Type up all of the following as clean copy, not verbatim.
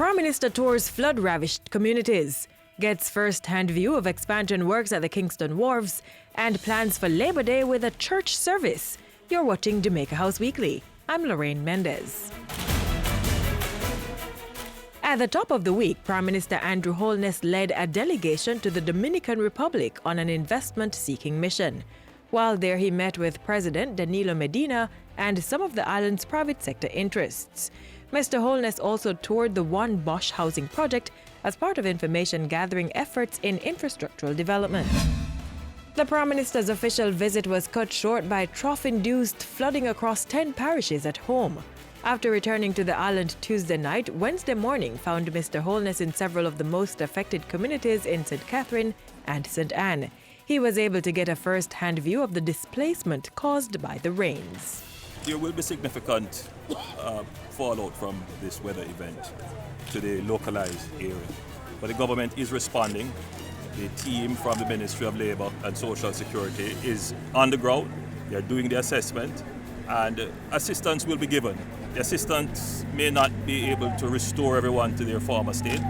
Prime Minister tours flood-ravished communities, gets first-hand view of expansion works at the Kingston wharves, and plans for Labor Day with a church service. You're watching Jamaica House Weekly. I'm Lorraine Mendez. At the top of the week, Prime Minister Andrew Holness led a delegation to the Dominican Republic on an investment-seeking mission. While there, he met with President Danilo Medina and some of the island's private sector interests. Mr. Holness also toured the One Bosch housing project as part of information-gathering efforts in infrastructural development. The Prime Minister's official visit was cut short by trough-induced flooding across 10 parishes at home. After returning to the island Tuesday night, Wednesday morning found Mr. Holness in several of the most affected communities in St. Catherine and St. Anne. He was able to get a first-hand view of the displacement caused by the rains. There will be significant fallout from this weather event to the localized area. But the government is responding. The team from the Ministry of Labour and Social Security is on the ground. They are doing the assessment and assistance will be given. The assistance may not be able to restore everyone to their former state,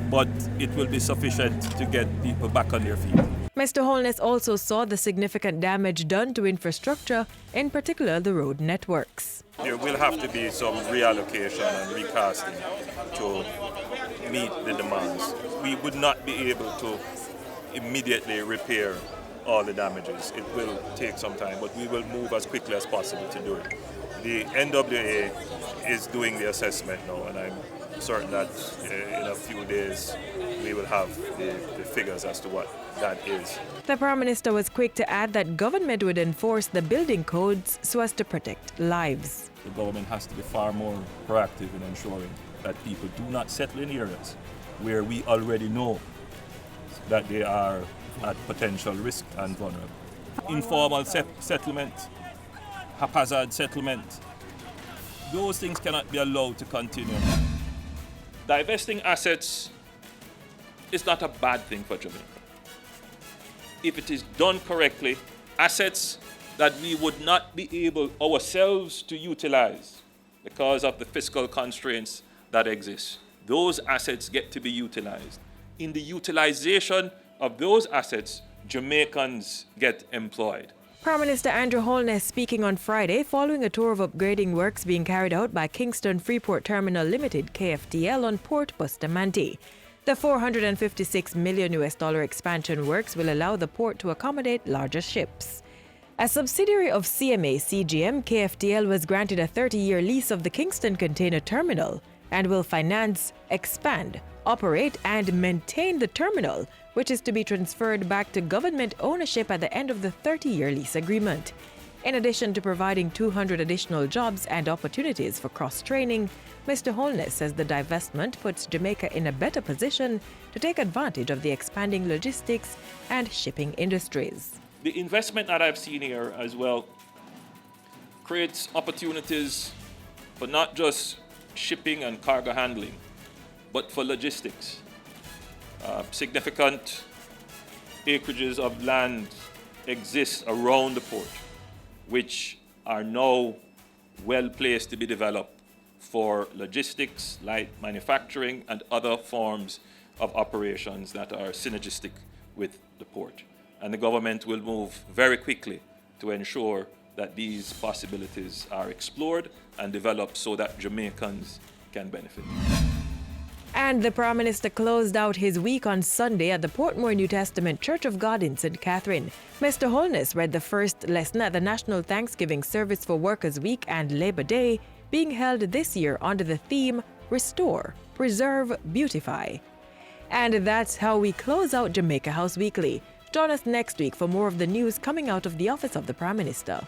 but it will be sufficient to get people back on their feet. Mr. Holness also saw the significant damage done to infrastructure, in particular the road networks. There will have to be some reallocation and recasting to meet the demands. We would not be able to immediately repair all the damages. It will take some time, but we will move as quickly as possible to do it. The NWA is doing the assessment now, and I'm certain that in a few days we will have the figures as to what that is. The Prime Minister was quick to add that government would enforce the building codes so as to protect lives. The government has to be far more proactive in ensuring that people do not settle in areas where we already know that they are at potential risk and vulnerable. Informal settlement, haphazard settlement, those things cannot be allowed to continue. Divesting assets is not a bad thing for Jamaica. If it is done correctly, assets that we would not be able ourselves to utilize because of the fiscal constraints that exist, those assets get to be utilized. In the utilization of those assets, Jamaicans get employed. Prime Minister Andrew Holness speaking on Friday following a tour of upgrading works being carried out by Kingston Freeport Terminal Limited (KFTL) on Port Bustamante. The $456 million expansion works will allow the port to accommodate larger ships. A subsidiary of CMA CGM, KFTL was granted a 30-year lease of the Kingston Container Terminal and will finance, expand, operate and maintain the terminal, which is to be transferred back to government ownership at the end of the 30-year lease agreement. In addition to providing 200 additional jobs and opportunities for cross-training, Mr. Holness says the divestment puts Jamaica in a better position to take advantage of the expanding logistics and shipping industries. The investment that I've seen here as well creates opportunities for not just shipping and cargo handling, but for logistics. Significant acreages of land exist around the port, which are now well placed to be developed for logistics, light manufacturing, and other forms of operations that are synergistic with the port. And the government will move very quickly to ensure that these possibilities are explored and developed so that Jamaicans can benefit. And the Prime Minister closed out his week on Sunday at the Portmore New Testament Church of God in St. Catherine. Mr. Holness read the first lesson at the National Thanksgiving Service for Workers' Week and Labor Day, being held this year under the theme Restore, Preserve, Beautify. And that's how we close out Jamaica House Weekly. Join us next week for more of the news coming out of the office of the Prime Minister.